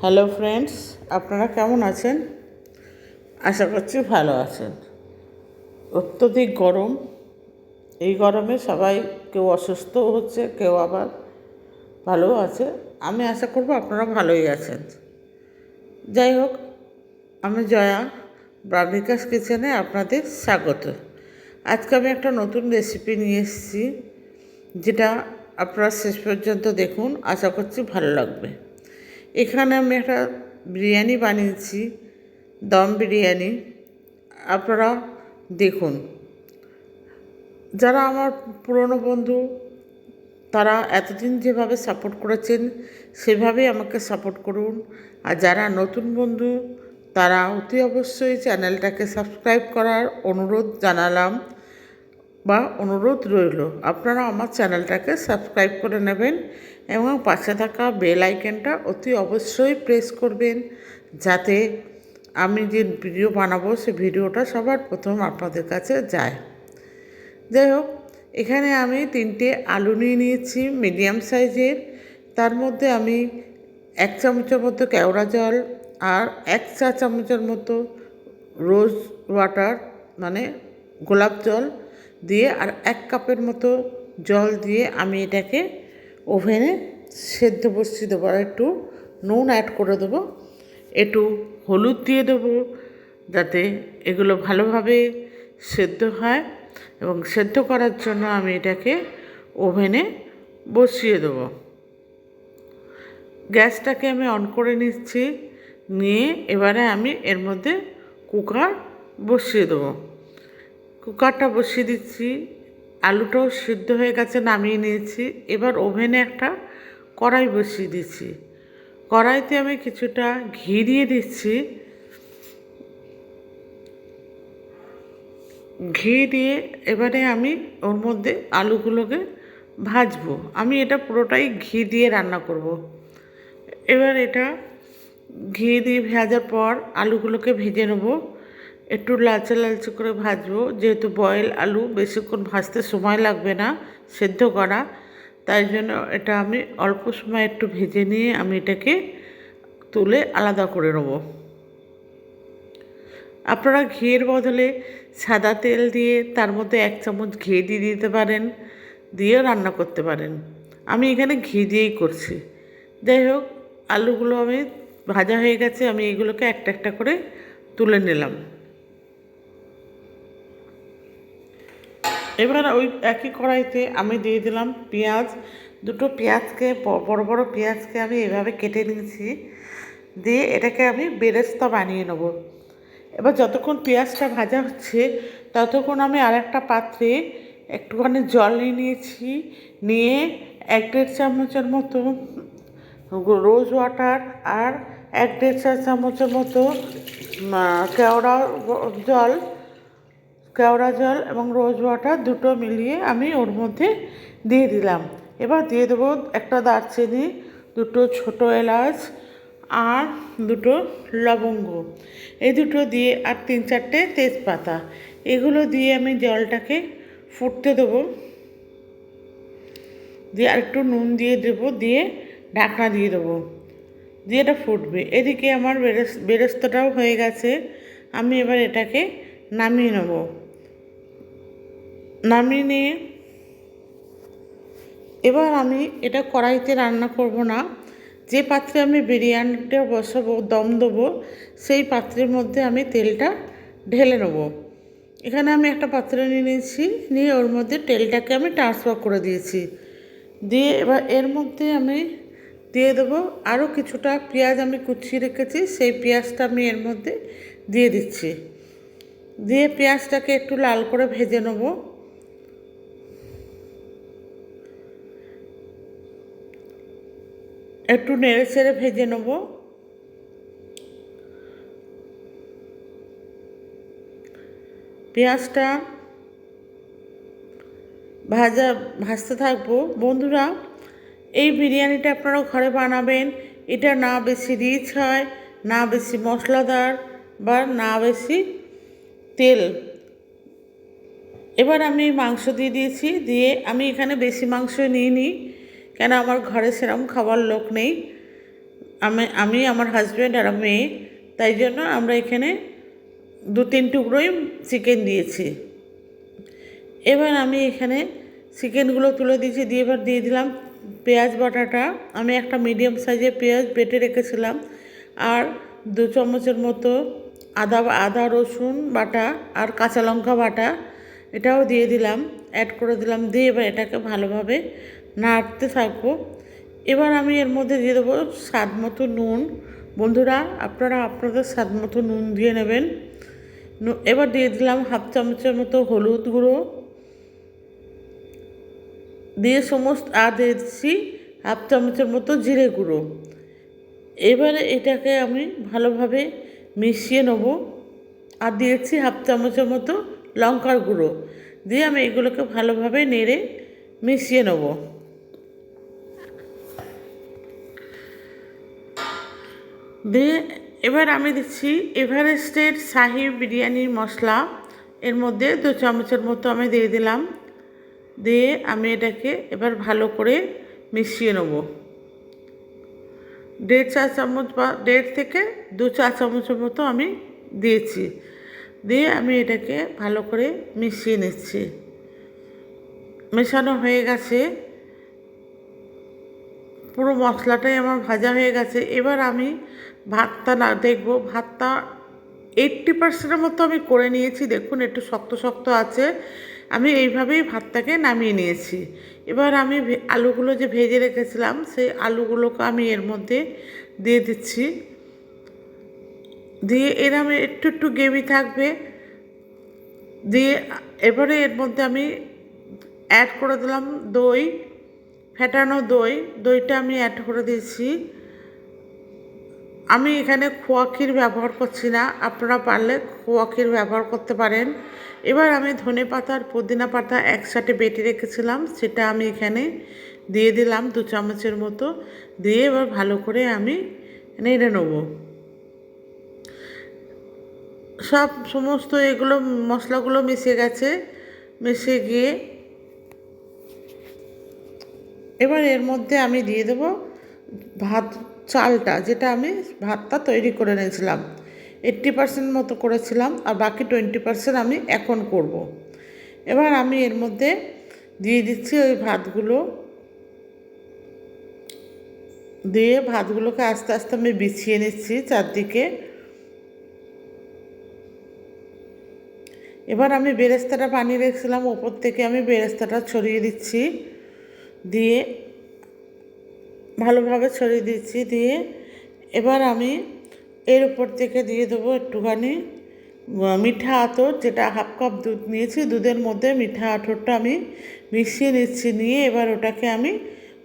Hello friends, আপনারা কেমন আছেন? আশা করছি ভালো আছেন। অত্যধিক গরম, এই গরমে সবাই কেউ অসুস্থ হচ্ছে, কেউ আবার ভালো আছে। আমি আশা করব আপনারা ভালোই আছেন। যাই হোক, আমি জয়া, ব্রাহ্মিকাস কিচেনে আপনাদের স্বাগত। আজকে আমি একটা নতুন রেসিপি নিয়ে এসেছি, যেটা আপনারা শেষ পর্যন্ত দেখুন, আশা করছি ভালো লাগবে। এখানে আমি একটা বিরিয়ানি বানিয়েছি, দম বিরিয়ানি। আপনারা দেখুন। যারা আমার পুরনো বন্ধু, তারা এতদিন যেভাবে সাপোর্ট করেছেন সেভাবেই আমাকে সাপোর্ট করুন। আর যারা নতুন বন্ধু, তারা অতি অবশ্যই চ্যানেলটাকে সাবস্ক্রাইব করার অনুরোধ জানালাম বা অনুরোধ রইল। আপনারা আমার চ্যানেলটাকে সাবস্ক্রাইব করে নেবেন এবং পাশে থাকা বেল আইকনটা অতি অবশ্যই প্রেস করবেন, যাতে আমি যে ভিডিও বানাবো সে ভিডিওটা সবার প্রথম আপনাদের কাছে যায়। যাই হোক, এখানে আমি 3টে আলু নিয়ে নিয়েছি মিডিয়াম সাইজের। তার মধ্যে আমি 1 চামচের মতো কেওড়া জল আর 1 চা চামচের মতো রোজ ওয়াটার মানে গোলাপ জল দিয়ে আর 1 কাপের মতো জল দিয়ে আমি এটাকে ওভেনে সেদ্ধ বসিয়ে দেবো। আর একটু নুন অ্যাড করে দেবো, একটু হলুদ দিয়ে দেবো, যাতে এগুলো ভালোভাবে সেদ্ধ হয়। এবং সেদ্ধ করার জন্য আমি এটাকে ওভেনে বসিয়ে দেবো। গ্যাসটাকে আমি অন করে নিচ্ছি, নিয়ে এবারে আমি এর মধ্যে কুকার বসিয়ে দেবো। কুকারটা বসিয়ে দিচ্ছি, আলুটাও সিদ্ধ হয়ে গেছে, নামিয়ে নিয়েছি। এবার ওভেনে একটা কড়াই বসিয়ে দিচ্ছি। কড়াইতে আমি কিছুটা ঘি দিয়ে দিচ্ছি। ঘি দিয়ে এবারে আমি ওর মধ্যে আলুগুলোকে ভাজবো। আমি এটা পুরোটাই ঘি দিয়ে রান্না করব। এবার এটা ঘি দিয়ে ভাজার পর আলুগুলোকে ভেজে নেব। একটু লালচে লালচে করে ভাজবো, যেহেতু বয়েল আলু বেশিক্ষণ ভাজতে সময় লাগবে না সেদ্ধ করা, তাই জন্য এটা আমি অল্প সময় একটু ভেজে নিয়ে আমি এটাকে তুলে আলাদা করে নেব। আপনারা ঘিয়ের বদলে সাদা তেল দিয়ে তার মধ্যে 1 চামচ ঘি দিয়ে দিতে পারেন, দিয়েও রান্না করতে পারেন। আমি এখানে ঘি দিয়েই করছি। যাই হোক, আলুগুলো আমি ভাজা হয়ে গেছে, আমি এগুলোকে একটা একটা করে তুলে নিলাম। এবার ওই একই কড়াইতে আমি দিয়ে দিলাম পেঁয়াজ। দুটো পেঁয়াজকে, বড় বড় পেঁয়াজকে আমি এভাবে কেটে নিয়েছি, দিয়ে এটাকে আমি বেরেস্তা বানিয়ে নেব। এবার যতক্ষণ পেঁয়াজটা ভাজা হচ্ছে ততক্ষণ আমি আরেকটা পাত্রে একটুখানি জল নিয়ে নিয়েছি, নিয়ে 1-1.5 চামচের মতো রোজ ওয়াটার আর 1-1.5 চা চামচের মতো জল কেওড়া জল এবং রোজ ওয়াটার দুটো মিলিয়ে আমি ওর মধ্যে দিয়ে দিলাম। এবার দিয়ে দেবো একটা দারচিনি, দুটো ছোটো এলাচ আর দুটো লবঙ্গ, এই দুটো দিয়ে আর 3-4টে তেজপাতা, এগুলো দিয়ে আমি জলটাকে ফুটতে দেবো। দিয়ে আর একটু নুন দিয়ে দেবো, দিয়ে ঢাকনা দিয়ে দেবো, দিয়ে এটা ফুটবে। এদিকে আমার বেরেস্তাটাও হয়ে গেছে। আমি এবার এটাকে নামিয়ে নেব। নামিয়ে নিয়ে এবার আমি এটা কড়াইতে রান্না করব না, যে পাত্রে আমি বিরিয়ানিটা বসাবো, দম দেবো, সেই পাত্রের মধ্যে আমি তেলটা ঢেলে নেব। এখানে আমি একটা পাত্র নিয়ে নিয়েছি, নিয়ে ওর মধ্যে তেলটাকে আমি ট্রান্সফার করে দিয়েছি। দিয়ে এবার এর মধ্যে আমি দিয়ে দেবো আরও কিছুটা পেঁয়াজ আমি কুচিয়ে রেখেছি, সেই পেঁয়াজটা আমি এর মধ্যে দিয়ে দিচ্ছি। দিয়ে পেঁয়াজটাকে একটু লাল করে ভেজে নেব। একটু নেড়ে চেড়ে ভেজে নেব। পেঁয়াজটা ভাজতে থাকবো। বন্ধুরা, এই বিরিয়ানিটা আপনারা ঘরে বানাবেন। এটা না বেশি রিচ হয়, না বেশি মশলাদার, বা না বেশি তেল। এবার আমি মাংস দিয়ে দিয়েছি, দিয়ে আমি এখানে বেশি মাংস নিইনি, কেন আমার ঘরে সেরকম খাবার লোক নেই। আমি আমার হাজব্যান্ড আর মেয়ে, তাই জন্য আমরা এখানে 2-3 টুকরোই চিকেন দিয়েছি। এবার আমি এখানে চিকেনগুলো তুলে দিয়েছি, দিয়ে এবার দিয়ে দিলাম পেঁয়াজ বাটাটা। আমি একটা মিডিয়াম সাইজের পেঁয়াজ বেটে রেখেছিলাম, আর 2 চামচের মতো আদা রসুন বাটা আর কাঁচা লঙ্কা বাটা, এটাও দিয়ে দিলাম, অ্যাড করে দিলাম। দিয়ে এবার এটাকে ভালোভাবে নাড়তে থাকবো। এবার আমি এর মধ্যে দিয়ে দেবো স্বাদ মতো নুন। বন্ধুরা, আপনারা আপনাদের স্বাদ মতো নুন দিয়ে নেবেন। এবার দিয়ে দিলাম 1/2 চামচের মতো হলুদ গুঁড়ো, দিয়ে আর দিচ্ছি 1/2 চামচের মতো জিরে গুঁড়ো। এবারে এটাকে আমি ভালোভাবে মিশিয়ে নেব। আর দিয়েছি 1/2 চামচের মতো লঙ্কার গুঁড়ো, দিয়ে আমি এগুলোকে ভালোভাবে নেড়ে মিশিয়ে নেব। দিয়ে এবার আমি দিচ্ছি এভারেস্টের শাহি বিরিয়ানির মশলা, এর মধ্যে 2 চামচের মতো আমি দিয়ে দিলাম। দিয়ে আমি এটাকে এবার ভালো করে মিশিয়ে নেব। 1.5 চা চামচ বা 1.5 থেকে 2 চা চামচের মতো আমি দিয়েছি। দিয়ে আমি এটাকে ভালো করে মিশিয়ে নিচ্ছি। মেশানো হয়ে গেছে, পুরো মশলাটাই আমার ভাজা হয়ে গেছে। এবার আমি ভাতটা দেখবো, ভাতটা 80% মতো আমি করে নিয়েছি। দেখুন একটু শক্ত শক্ত আছে, আমি এইভাবেই ভাতটাকে নামিয়ে নিয়েছি। এবার আমি আলুগুলো যে ভেজে রেখেছিলাম, সেই আলুগুলোকে আমি এর মধ্যে দিয়ে দিচ্ছি। দিয়ে আমি একটু একটু গ্রেভি থাকবে। দিয়ে এবারে এর মধ্যে আমি অ্যাড করে দিলাম দই, ফেটানো দইটা আমি অ্যাড করে দিয়েছি। আমি এখানে খোয়া ক্ষীর ব্যবহার করছি না, আপনারা পারলে খোয়া ক্ষীর ব্যবহার করতে পারেন। এবার আমি ধনে পাতা আর পুদিনা পাতা একসাথে বেটে রেখেছিলাম, সেটা আমি এখানে দিয়ে দিলাম 2 চামচের মতো। দিয়ে এবার ভালো করে আমি নেড়ে নেব। সমস্ত এগুলো মশলাগুলো মিশে গেছে, মিশে গিয়ে এবার এর মধ্যে আমি দিয়ে দেবো চালটা, যেটা আমি ভাতটা তৈরি করে নিয়েছিলাম। 80% মতো করেছিলাম, আর বাকি 20% আমি এখন করব। এবার আমি এর মধ্যে দিয়ে দিচ্ছি ওই ভাতগুলো। দিয়ে ভাতগুলোকে আস্তে আস্তে আমি বিছিয়ে নিচ্ছি চারদিকে। এবার আমি বেরেস্তাটা বানিয়ে রেখেছিলাম, ওপর থেকে আমি বেরেস্তাটা ছড়িয়ে দিচ্ছি। দিয়ে ভালোভাবে ছড়িয়ে দিচ্ছি। দিয়ে এবার আমি এর উপর থেকে দিয়ে দেবো একটুখানি মিঠা আতর, যেটা 1/2 কাপ দুধ নিয়েছি, দুধের মধ্যে মিঠা আতরটা আমি মিশিয়ে নিচ্ছি। নিয়ে এবার ওটাকে আমি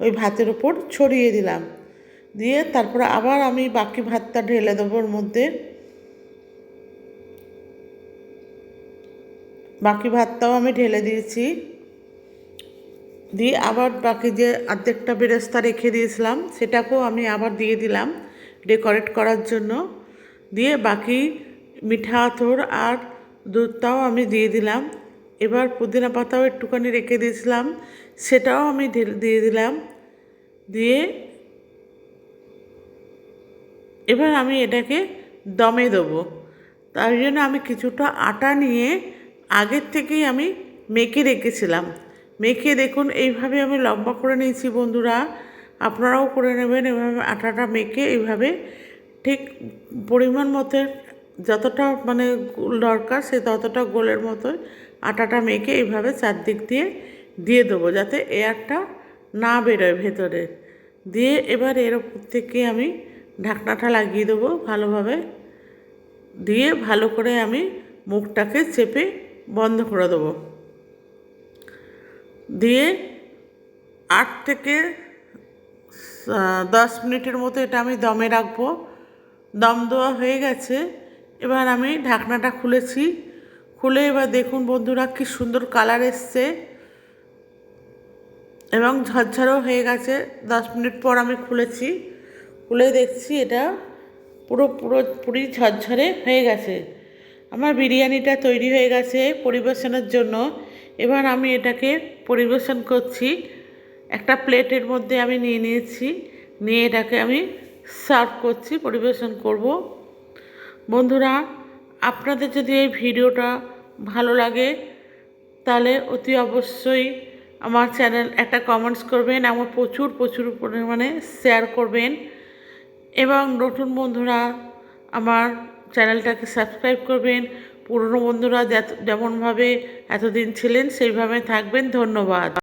ওই ভাতের উপর ছড়িয়ে দিলাম। দিয়ে তারপর আবার আমি বাকি ভাতটা ঢেলে দেবো ওর মধ্যে। বাকি ভাতটাও আমি ঢেলে দিয়েছি। দিয়ে আবার বাকি যে অর্ধেকটা বেরেস্তা রেখে দিয়েছিলাম, সেটাকেও আমি আবার দিয়ে দিলাম ডেকোরেট করার জন্য। দিয়ে বাকি মিঠা আতর আর দুধটাও আমি দিয়ে দিলাম। এবার পুদিনা পাতাও একটুখানি রেখে দিয়েছিলাম, সেটাও আমি দিয়ে দিলাম। দিয়ে এবার আমি এটাকে দমে দেবো। তার জন্য আমি কিছুটা আটা নিয়ে আগের থেকেই আমি মেখে রেখেছিলাম। মেখে দেখুন এইভাবে আমি লম্বা করে নিয়েছি। বন্ধুরা, আপনারাও করে নেবেন এভাবে আটাটা মেখে। এইভাবে ঠিক পরিমাণ মতো যতটা মানে গোল দরকার, সে ততটা গোলের মতো আটাটা মেখে এইভাবে চারদিক দিয়ে দেবো, যাতে এয়ারটা না বেরোয় ভেতরে। দিয়ে এবার এর উপর থেকে আমি ঢাকনাটা লাগিয়ে দেবো ভালোভাবে। দিয়ে ভালো করে আমি মুখটাকে চেপে বন্ধ করে দেবো। দিয়ে 8 থেকে 10 মিনিটের মতো এটা আমি দমে রাখবো। দম দেওয়া হয়ে গেছে। এবার আমি ঢাকনাটা খুলেছি। খুলে এবার দেখুন বন্ধুরা, কি সুন্দর কালার এসছে এবং ঝরঝরেও হয়ে গেছে। 10 মিনিট পর আমি খুলেছি, খুলে দেখছি এটা পুরোপুরি ঝরঝরে হয়ে গেছে। আমার বিরিয়ানিটা তৈরি হয়ে গেছে পরিবেশনের জন্য। এবার আমি এটাকে পরিবেশন করছি। একটা প্লেটের মধ্যে আমি নিয়ে নিয়েছি, নিয়ে এটাকে আমি সার্ভ করছি, পরিবেশন করব। বন্ধুরা, আপনাদের যদি এই ভিডিওটা ভালো লাগে তাহলে অতি অবশ্যই আমার চ্যানেল একটা কমেন্টস করবেন, আমার প্রচুর পরিমাণে শেয়ার করবেন এবং নতুন বন্ধুরা আমার চ্যানেলটাকে সাবস্ক্রাইব করবেন। পুরনো বন্ধুরা যেমনভাবে এতদিন ছিলেন সেইভাবে থাকবেন। ধন্যবাদ।